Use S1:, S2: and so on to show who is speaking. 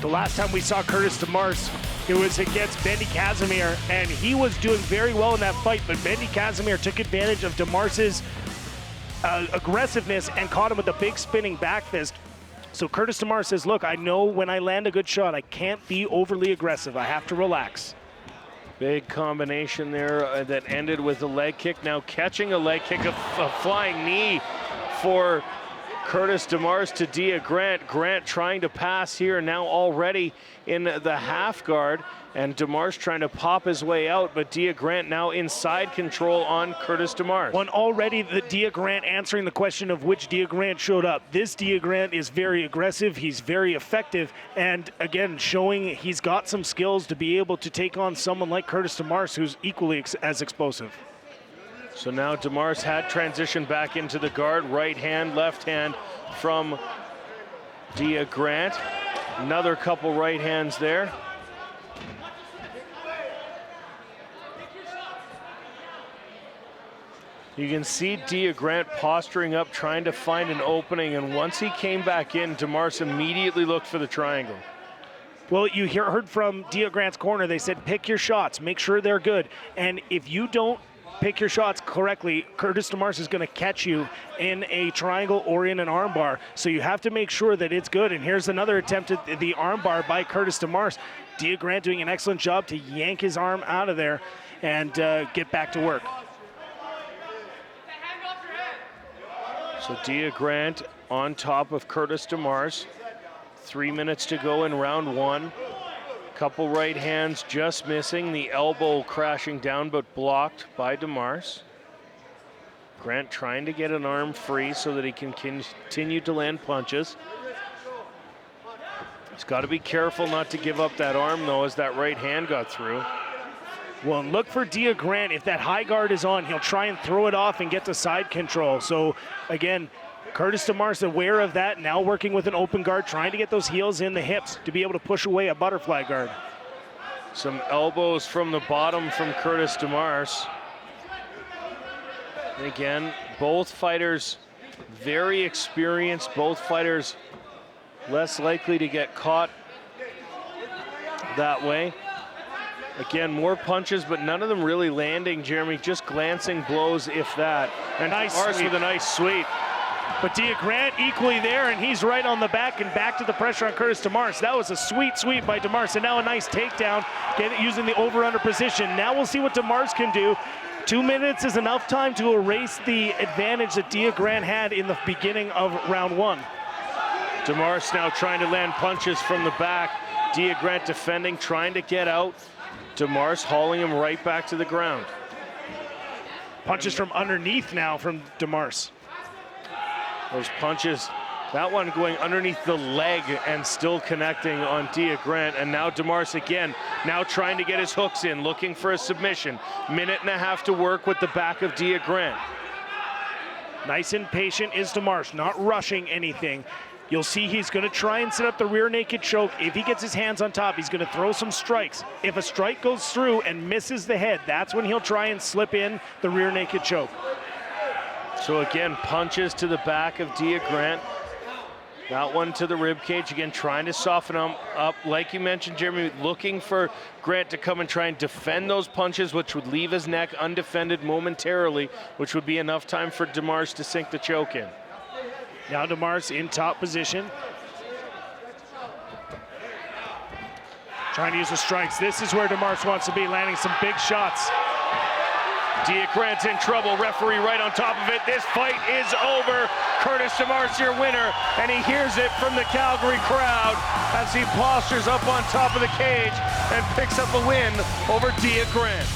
S1: The last time we saw Curtis Demarce, it was against Bendy Casimir, and he was doing very well in that fight, but Bendy Casimir took advantage of Demarce's aggressiveness and caught him with a big spinning back fist. So Curtis Demarce says, look, I know when I land a good shot, I can't be overly aggressive. I have to relax.
S2: Big combination there that ended with a leg kick. Now catching a leg kick, a flying knee for Curtis Demarce to Dia Grant. Grant trying to pass here now already in the half guard, and Demarce trying to pop his way out, but Dia Grant now inside control on Curtis Demarce.
S1: One already, the Dia Grant answering the question of which Dia Grant showed up. This Dia Grant is very aggressive, he's very effective, and again, showing he's got some skills to be able to take on someone like Curtis Demarce, who's equally as explosive.
S2: So now Demarce had transitioned back into the guard, right hand, left hand from Dia Grant. Another couple right hands there. You can see Dia Grant posturing up, trying to find an opening, and once he came back in, Demarce immediately looked for the triangle.
S1: Well, you heard from Dia Grant's corner, they said pick your shots, make sure they're good, and if you don't pick your shots correctly, Curtis Demarce is going to catch you in a triangle or in an armbar. So you have to make sure that it's good. And here's another attempt at the armbar by Curtis Demarce. Dia Grant doing an excellent job to yank his arm out of there and get back to work.
S2: So Dia Grant on top of Curtis Demarce. 3 minutes to go in round one. Couple right hands just missing, the elbow crashing down but blocked by Demarce. Grant trying to get an arm free so that he can continue to land punches. He's got to be careful not to give up that arm though, as that right hand got through.
S1: Well, look for Dia Grant. If that high guard is on, he'll try and throw it off and get to side control. So again, Curtis Demarce aware of that, now working with an open guard, trying to get those heels in the hips to be able to push away a butterfly guard.
S2: Some elbows from the bottom from Curtis Demarce. And again, both fighters very experienced, both fighters less likely to get caught that way. Again, more punches, but none of them really landing, Jeremy, just glancing blows, if that. And Demarce with a nice sweep.
S1: But Dia Grant equally there, and he's right on the back and back to the pressure on Curtis Demarce. That was a sweet sweep by Demarce, and now a nice takedown, using the over-under position. Now we'll see what Demarce can do. 2 minutes is enough time to erase the advantage that Dia Grant had in the beginning of round one.
S2: Demarce now trying to land punches from the back. Dia Grant defending, trying to get out. Demarce hauling him right back to the ground.
S1: Punches from underneath now from Demarce.
S2: Those punches, that one going underneath the leg and still connecting on Dia Grant. And now Demarce again, now trying to get his hooks in, looking for a submission. Minute and a half to work with the back of Dia Grant.
S1: Nice and patient is Demarce, not rushing anything. You'll see he's going to try and set up the rear naked choke. If he gets his hands on top, he's going to throw some strikes. If a strike goes through and misses the head, that's when he'll try and slip in the rear naked choke.
S2: So again, punches to the back of Dia Grant. That one to the rib cage, again trying to soften him up. Like you mentioned, Jeremy, looking for Grant to come and try and defend those punches, which would leave his neck undefended momentarily, which would be enough time for Demarce to sink the choke in.
S1: Now Demarce in top position. Trying to use the strikes. This is where Demarce wants to be, landing some big shots.
S2: Dia Grant's in trouble, referee right on top of it. This fight is over. Curtis Demarce, your winner, and he hears it from the Calgary crowd as he postures up on top of the cage and picks up a win over Dia Grant.